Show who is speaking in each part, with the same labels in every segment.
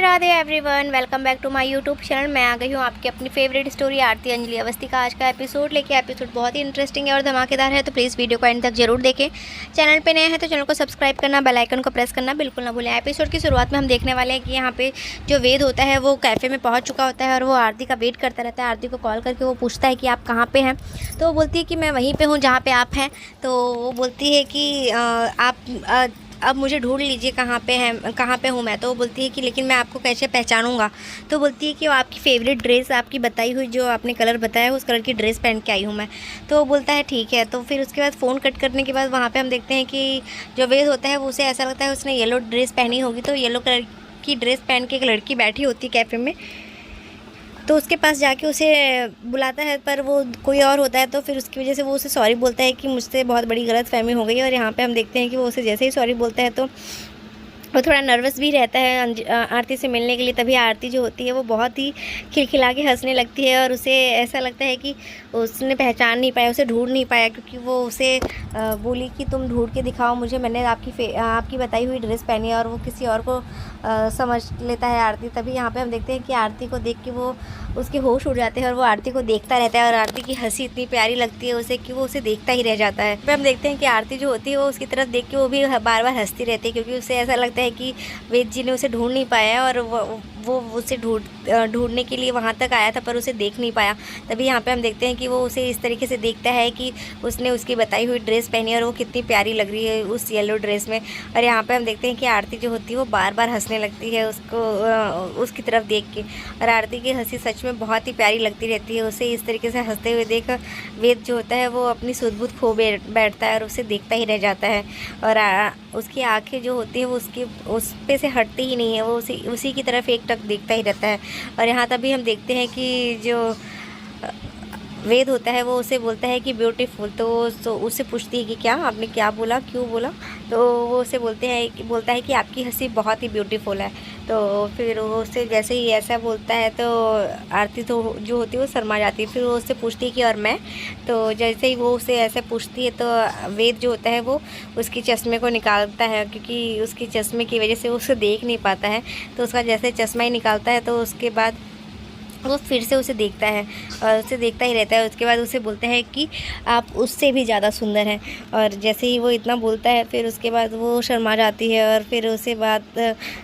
Speaker 1: Radhe everyone, welcome back to my YouTube channel. मैं आ गई हूँ आपकी अपनी फेवरेट स्टोरी आरती अंजलि अवस्थी का आज का एपिसोड लेके। एपिसोड बहुत ही इंटरेस्टिंग है और धमाकेदार है, तो प्लीज़ वीडियो को एंड तक जरूर देखें। चैनल पे नए हैं तो चैनल को सब्सक्राइब करना, बेल आइकन को प्रेस करना बिल्कुल ना भूलें। एपिसोड की शुरुआत में हम देखने वाले हैं कि यहाँ पे जो वेद होता है वो कैफ़े में पहुँच चुका होता है और वो आरती का वेट करता रहता है। आरती को कॉल करके वो पूछता है कि आप कहाँ पर हैं, तो वो बोलती है कि मैं वहीं पर हूँ जहाँ पर आप हैं। तो वो बोलती है कि आप अब मुझे ढूंढ लीजिए कहाँ पे हैं, कहाँ पे हूँ मैं। तो वो बोलती है कि लेकिन मैं आपको कैसे पहचानूंगा। तो बोलती है कि वो आपकी फ़ेवरेट ड्रेस, आपकी बताई हुई जो आपने कलर बताया उस कलर की ड्रेस पहन के आई हूँ मैं। तो वो बोलता है ठीक है। तो फिर उसके बाद फ़ोन कट करने के बाद वहाँ पे हम देखते हैं कि जो वेद होता है वो उसे ऐसा लगता है उसने येलो ड्रेस पहनी होगी। तो येलो कलर की ड्रेस पहन के एक लड़की बैठी होती है कैफ़े में, तो उसके पास जाके उसे बुलाता है, पर वो कोई और होता है। तो फिर उसकी वजह से वो उसे सॉरी बोलता है कि मुझसे बहुत बड़ी गलतफहमी हो गई। और यहाँ पे हम देखते हैं कि वो उसे जैसे ही सॉरी बोलता है तो वो थोड़ा नर्वस भी रहता है आरती से मिलने के लिए। तभी आरती जो होती है वो बहुत ही खिलखिला के हंसने लगती है और उसे ऐसा लगता है कि उसने पहचान नहीं पाया, उसे ढूंढ नहीं पाया, क्योंकि वो उसे बोली कि तुम ढूंढ के दिखाओ मुझे, मैंने आपकी बताई हुई ड्रेस पहनी है। और वो किसी और को समझ लेता है आरती। तभी यहाँ पे हम देखते हैं कि आरती को देख के वो उसके होश उड़ जाते हैं और वो आरती को देखता रहता है। और आरती की हंसी इतनी प्यारी लगती है उसे कि वो उसे देखता ही रह जाता है। फिर हम देखते हैं कि आरती जो होती है वो उसकी तरफ देख के वो भी बार बार हंसती रहती है, क्योंकि उसे ऐसा लगता है कि वेद जी ने उसे ढूंढ नहीं पाया है और वो उसे ढूंढने के लिए वहाँ तक आया था पर उसे देख नहीं पाया। तभी यहाँ पे हम देखते हैं कि वो उसे इस तरीके से देखता है कि उसने उसकी बताई हुई ड्रेस पहनी है और वो कितनी प्यारी लग रही है उस येलो ड्रेस में। और यहाँ पे हम देखते हैं कि आरती जो होती है वो बार बार हंसने लगती है उसकी तरफ देख के। और आरती की हंसी सच में बहुत ही प्यारी लगती रहती है। उसे इस तरीके से हंसते हुए देख वेद जो होता है वो अपनी सुध-बुध खो बैठता है और उसे देखता ही रह जाता है। और उसकी आंखें जो होती हैं वो उस पे से हटती ही नहीं है, वो उसी की तरफ एक टक देखता ही रहता है। और यहाँ तभी हम देखते हैं कि जो वेद होता है वो उसे बोलता है कि ब्यूटीफुल। तो उससे पूछती है कि क्या आपने क्या बोला, क्यों बोला। तो वो उसे बोलता है कि आपकी हंसी बहुत ही ब्यूटीफुल है। तो फिर वो उससे जैसे ही ऐसा बोलता है तो आरती तो जो होती है वो शर्मा जाती है। फिर वो उससे पूछती है कि और मैं। तो जैसे ही वो उसे ऐसे पूछती है तो वेद जो होता है वो उसकी चश्मे को निकालता है, क्योंकि उसकी चश्मे की वजह से वो उसे देख नहीं पाता है। तो उसका जैसे चश्मा ही निकालता है तो उसके बाद वो फिर से उसे देखता है और उसे देखता ही रहता है। उसके बाद उसे बोलता है कि आप उससे भी ज़्यादा सुंदर हैं। और जैसे ही वो इतना बोलता है फिर उसके बाद वो शर्मा जाती है और फिर उसे बात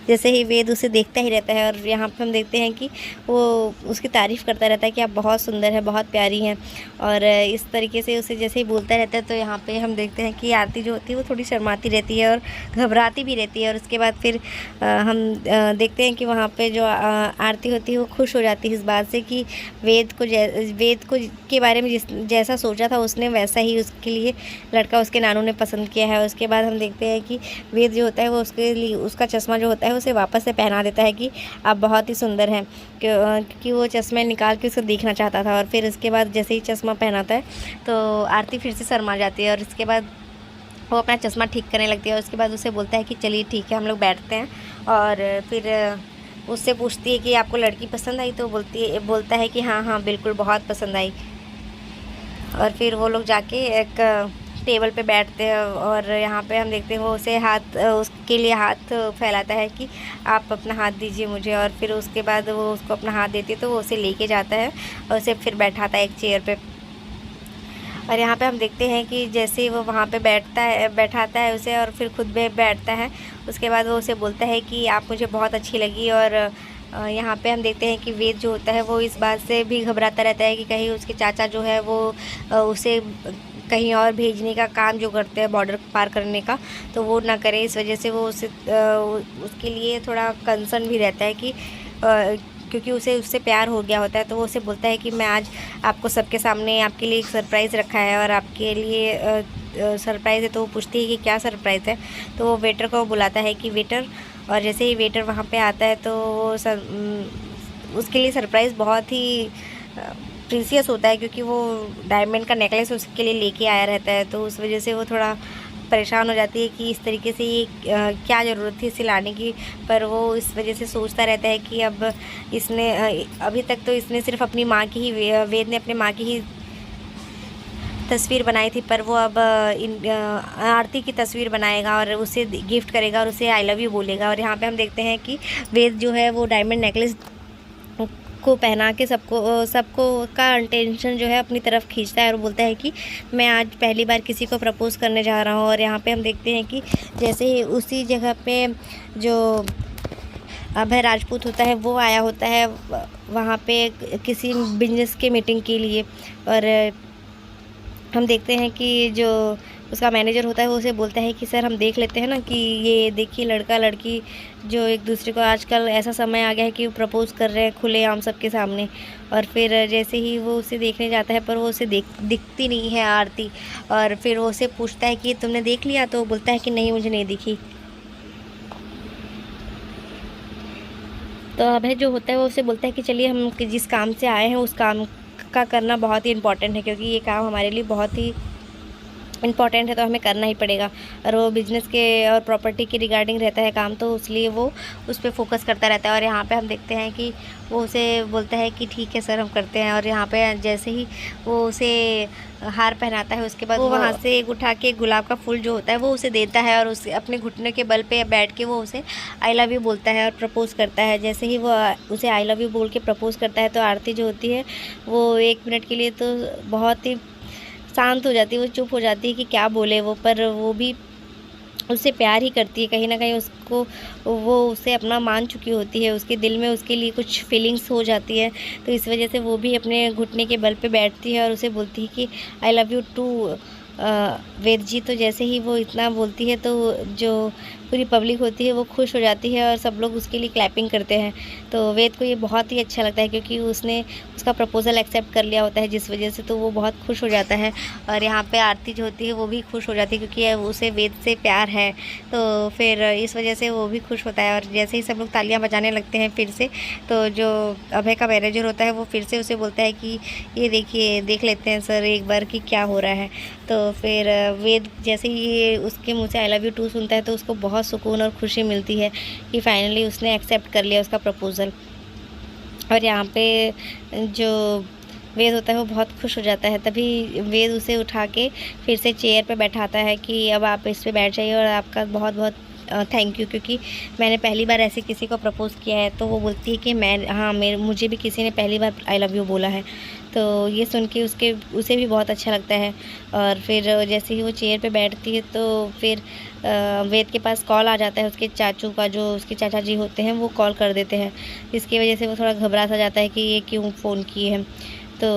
Speaker 1: जैसे ही वेद उसे देखता ही रहता है। और यहाँ पर हम देखते हैं कि वो उसकी तारीफ़ करता रहता है कि आप बहुत सुंदर हैं, बहुत प्यारी हैं। और इस तरीके से उसे जैसे ही बोलता रहता है तो यहाँ पर हम देखते हैं कि आरती जो होती है वो थोड़ी शर्माती रहती है और घबराती भी रहती है। और उसके बाद फिर हम देखते हैं कि वहाँ पर जो आरती होती है वो खुश हो जाती है इस बात से कि वेद को के बारे में जैसा सोचा था उसने वैसा ही उसके लिए लड़का उसके नानू ने पसंद किया है। उसके बाद हम देखते हैं कि वेद जो होता है वो उसके लिए उसका चश्मा जो होता है उसे वापस से पहना देता है कि आप बहुत ही सुंदर हैं, क्योंकि वो चश्मा निकाल के उसको देखना चाहता था। और फिर उसके बाद जैसे ही चश्मा पहनाता है तो आरती फिर से शर्मा जाती है और उसके बाद वो अपना चश्मा ठीक करने लगती है। उसके बाद उसे बोलता है कि चलिए ठीक है हम लोग बैठते हैं। और फिर उससे पूछती है कि आपको लड़की पसंद आई। तो बोलता है कि हाँ हाँ बिल्कुल बहुत पसंद आई। और फिर वो लोग जाके एक टेबल पे बैठते हैं और यहाँ पे हम देखते हैं वो उसके लिए हाथ फैलाता है कि आप अपना हाथ दीजिए मुझे। और फिर उसके बाद वो उसको अपना हाथ देती है तो वो उसे लेके जाता है और उसे फिर बैठाता है एक चेयर पे। और यहाँ पे हम देखते हैं कि जैसे ही वो वहाँ पे बैठाता है उसे और फिर खुद भी बैठता है। उसके बाद वो उसे बोलता है कि आप मुझे बहुत अच्छी लगी। और यहाँ पे हम देखते हैं कि वेद जो होता है वो इस बात से भी घबराता रहता है कि कहीं उसके चाचा जो है वो उसे कहीं और भेजने का काम जो करते हैं बॉर्डर पार करने का, तो वो ना करे। इस वजह से वो उसके लिए थोड़ा कंसर्न भी रहता है कि क्योंकि उसे उससे प्यार हो गया होता है। तो वो उसे बोलता है कि मैं आज आपको सबके सामने आपके लिए एक सरप्राइज़ रखा है और आपके लिए सरप्राइज़ है। तो वो पूछती है कि क्या सरप्राइज़ है। तो वो वेटर को बुलाता है कि वेटर। और जैसे ही वेटर वहाँ पे आता है तो उसके लिए सरप्राइज़ बहुत ही प्रीसियस होता है, क्योंकि वो डायमंड का नेकलेस उसके लिए लेके आया रहता है। तो उस वजह से वो थोड़ा परेशान हो जाती है कि इस तरीके से ये क्या ज़रूरत थी इसे लाने की। पर वो इस वजह से सोचता रहता है कि अब अभी तक तो इसने सिर्फ अपनी माँ की ही वेद ने अपनी माँ की ही तस्वीर बनाई थी, पर वो अब आरती की तस्वीर बनाएगा और उसे गिफ्ट करेगा और उसे आई लव यू बोलेगा। और यहाँ पे हम देखते हैं कि वेद जो है वो डायमंड नेकलेस को पहना के सबको का अटेंशन जो है अपनी तरफ खींचता है और बोलता है कि मैं आज पहली बार किसी को प्रपोज़ करने जा रहा हूँ। और यहाँ पे हम देखते हैं कि जैसे ही उसी जगह पे जो अभय राजपूत होता है वो आया होता है वहाँ पे किसी बिजनेस के मीटिंग के लिए। और हम देखते हैं कि जो उसका मैनेजर होता है वो उसे बोलता है कि सर हम देख लेते हैं ना कि ये देखिए लड़का लड़की जो एक दूसरे को, आजकल ऐसा समय आ गया है कि वो प्रपोज़ कर रहे हैं खुलेआम सबके सामने। और फिर जैसे ही वो उसे देखने जाता है पर वो उसे दिखती नहीं है आरती। और फिर वो उसे पूछता है कि तुमने देख लिया, तो वो बोलता है कि नहीं मुझे नहीं दिखी। तो अभय जो होता है वो उसे बोलता है कि चलिए हम जिस काम से आए हैं उस काम का करना बहुत ही इम्पोर्टेंट है, क्योंकि ये काम हमारे लिए बहुत ही इम्पॉर्टेंट है तो हमें करना ही पड़ेगा। और वो बिज़नेस के और प्रॉपर्टी के रिगार्डिंग रहता है काम, तो इसलिए वो उस पर फोकस करता रहता है। और यहाँ पे हम देखते हैं कि वो उसे बोलता है कि ठीक है सर हम करते हैं। और यहाँ पे जैसे ही वो उसे हार पहनाता है उसके बाद वो वहाँ से उठा के गुलाब का फूल जो होता है वो उसे देता है और उसे अपने घुटने के बल पे बैठ के वो उसे आई लव यू बोलता है और प्रपोज़ करता है। जैसे ही वो उसे आई लव यू बोल के प्रपोज़ करता है तो आरती जो होती है वो 1 मिनट के लिए तो बहुत ही शांत हो जाती है, वो चुप हो जाती है कि क्या बोले वो, पर वो भी उससे प्यार ही करती है। कहीं ना कहीं उसको वो उसे अपना मान चुकी होती है, उसके दिल में उसके लिए कुछ फीलिंग्स हो जाती है। तो इस वजह से वो भी अपने घुटने के बल पे बैठती है और उसे बोलती है कि आई लव यू टू वेद जी। तो जैसे ही वो इतना बोलती है तो जो पूरी पब्लिक होती है वो खुश हो जाती है और सब लोग उसके लिए क्लैपिंग करते हैं। तो वेद को ये बहुत ही अच्छा लगता है क्योंकि उसने उसका प्रपोज़ल एक्सेप्ट कर लिया होता है, जिस वजह से तो वो बहुत खुश हो जाता है। और यहाँ पे आरती जो होती है वो भी खुश हो जाती है क्योंकि उसे वेद से प्यार है, तो फिर इस वजह से वो भी खुश होता है। और जैसे ही सब लोग तालियाँ बजाने लगते हैं फिर से, तो जो अभय का मैनेजर होता है वो फिर से उसे बोलता है कि ये देखिए देख लेते हैं सर एक बार कि क्या हो रहा है। तो फिर वेद जैसे ही उसके मुँह से आई लव यू टू सुनता है तो उसको बहुत सुकून और खुशी मिलती है कि फाइनली उसने एक्सेप्ट कर लिया उसका प्रपोज़ल। और यहाँ पे जो वेद होता है वो बहुत खुश हो जाता है। तभी वेद उसे उठा के फिर से चेयर पे बैठाता है कि अब आप इस पे बैठ जाइए और आपका बहुत बहुत थैंक यू, क्योंकि मैंने पहली बार ऐसे किसी को प्रपोज़ किया है। तो वो बोलती है कि मुझे भी किसी ने पहली बार आई लव यू बोला है। तो ये सुन के उसे भी बहुत अच्छा लगता है। और फिर जैसे ही वो चेयर पे बैठती है तो फिर वेद के पास कॉल आ जाता है उसके चाचू का, जो उसके चाचा जी होते हैं वो कॉल कर देते हैं, जिसकी वजह से वो थोड़ा घबरा सा जाता है कि ये क्यों फ़ोन किए हैं। तो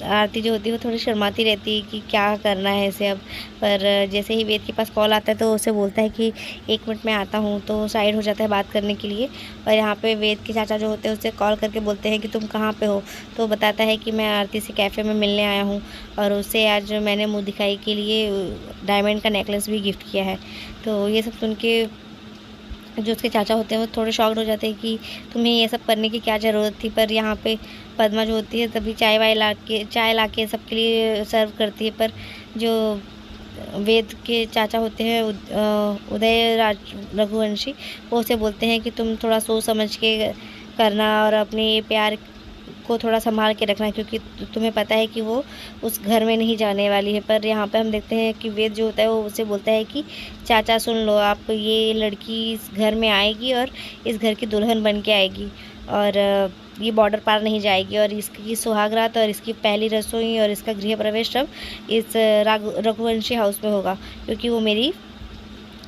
Speaker 1: आरती जो होती है वो थोड़ी शर्माती रहती है कि क्या करना है इसे अब। पर जैसे ही वेद के पास कॉल आता है तो उसे बोलता है कि 1 मिनट में आता हूँ, तो साइड हो जाता है बात करने के लिए। और यहाँ पे वेद के चाचा जो होते हैं उससे कॉल करके बोलते हैं कि तुम कहाँ पे हो। तो बताता है कि मैं आरती से कैफ़े में मिलने आया हूँ और उसे आज मैंने मुँह दिखाई के लिए डायमंड का नेकलेस भी गिफ्ट किया है। तो ये सब सुन के जो उसके चाचा होते हैं वो थोड़े शॉक्ड हो जाते हैं कि तुम्हें ये सब करने की क्या ज़रूरत थी। पर यहाँ पे पद्मा जो होती है तभी चाय ला के सबके लिए सर्व करती है। पर जो वेद के चाचा होते हैं उदय रघुवंशी, वो उसे बोलते हैं कि तुम थोड़ा सोच समझ के करना और अपने प्यार को थोड़ा संभाल के रखना, क्योंकि तुम्हें पता है कि वो उस घर में नहीं जाने वाली है। पर यहाँ पे हम देखते हैं कि वेद जो होता है वो उसे बोलता है कि चाचा सुन लो, आप ये लड़की इस घर में आएगी और इस घर की दुल्हन बन के आएगी और ये बॉर्डर पार नहीं जाएगी। और इसकी सुहागरात और इसकी पहली रसोई और इसका गृह प्रवेश सब इस रघुवंशी हाउस में होगा, क्योंकि वो मेरी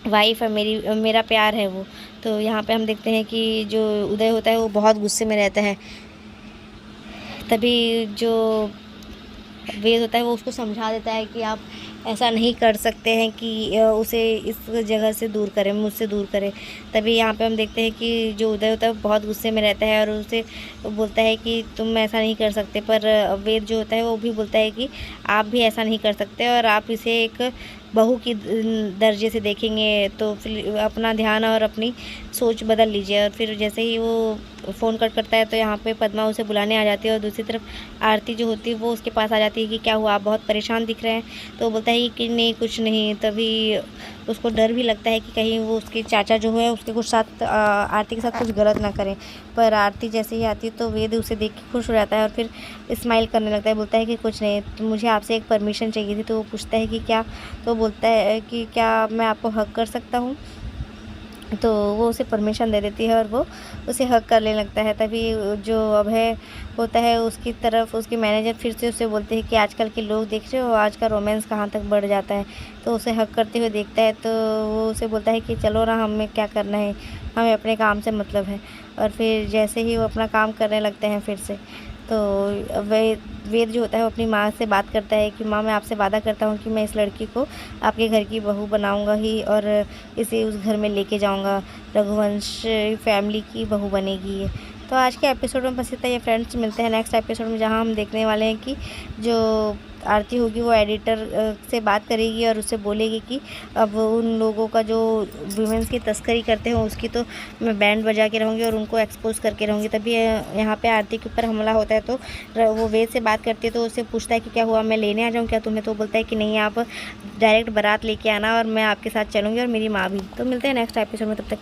Speaker 1: वाइफ है, मेरा प्यार है वो। तो यहाँ पे हम देखते हैं कि जो उदय होता है वो बहुत गुस्से में रहता है। तभी जो वेद होता है वो उसको समझा देता है कि आप ऐसा नहीं कर सकते हैं कि उसे इस जगह से दूर करें, मुझसे दूर करें। तभी यहाँ पे हम देखते हैं कि जो उदय होता है वो बहुत गुस्से में रहता है और उसे बोलता है कि तुम ऐसा नहीं कर सकते। पर वेद जो होता है वो भी बोलता है कि आप भी ऐसा नहीं कर सकते और आप इसे एक बहू की दर्जे से देखेंगे तो फिर अपना ध्यान और अपनी सोच बदल लीजिए। और फिर जैसे ही वो फ़ोन कट करता है तो यहाँ पे पद्मा उसे बुलाने आ जाती है और दूसरी तरफ आरती जो होती है वो उसके पास आ जाती है कि क्या हुआ, आप बहुत परेशान दिख रहे हैं। तो वो बोलता है कि नहीं कुछ नहीं। तभी उसको डर भी लगता है कि कहीं वो उसके चाचा जो है उसके कुछ साथ आरती के साथ कुछ गलत ना करें। पर आरती जैसे ही आती है तो वेद उसे देख के खुश हो जाता है और फिर स्माइल करने लगता है, बोलता है कि कुछ नहीं, तो मुझे आपसे एक परमिशन चाहिए थी। तो वो पूछता है कि क्या। तो बोलता है कि क्या मैं आपको हग कर सकता हूँ। तो वो उसे परमिशन दे देती है और वो उसे हग करने लगता है। तभी जो अभय होता है उसकी तरफ उसके मैनेजर फिर से उसे बोलते हैं कि आजकल के लोग देख रहे हो आज का रोमांस कहाँ तक बढ़ जाता है। तो उसे हग करते हुए देखता है तो वो उसे बोलता है कि चलो ना, हमें क्या करना है, हमें अपने काम से मतलब है। और फिर जैसे ही वो अपना काम करने लगते हैं फिर से, तो वेद जो होता है वो अपनी माँ से बात करता है कि माँ, मैं आपसे वादा करता हूँ कि मैं इस लड़की को आपके घर की बहू बनाऊँगा ही और इसे उस घर में लेके जाऊँगा, रघुवंश फैमिली की बहू बनेगी ये। तो आज के एपिसोड में बस इतना ही फ्रेंड्स, मिलते हैं नेक्स्ट एपिसोड में जहाँ हम देखने वाले हैं कि जो आरती होगी वो एडिटर से बात करेगी और उससे बोलेगी कि अब उन लोगों का जो वुमेंस की तस्करी करते हैं उसकी तो मैं बैंड बजा के रहूँगी और उनको एक्सपोज करके रहूँगी। तभी यहाँ पे आरती के ऊपर हमला होता है तो वो वेद से बात करती है तो उससे पूछता है कि क्या हुआ, मैं लेने आ जाऊँ क्या तुम्हें। तो बोलता है कि नहीं, आप डायरेक्ट बारात लेके आना और मैं आपके साथ चलूँगी और मेरी माँ भी। तो मिलते हैं नेक्स्ट एपिसोड में, तब तक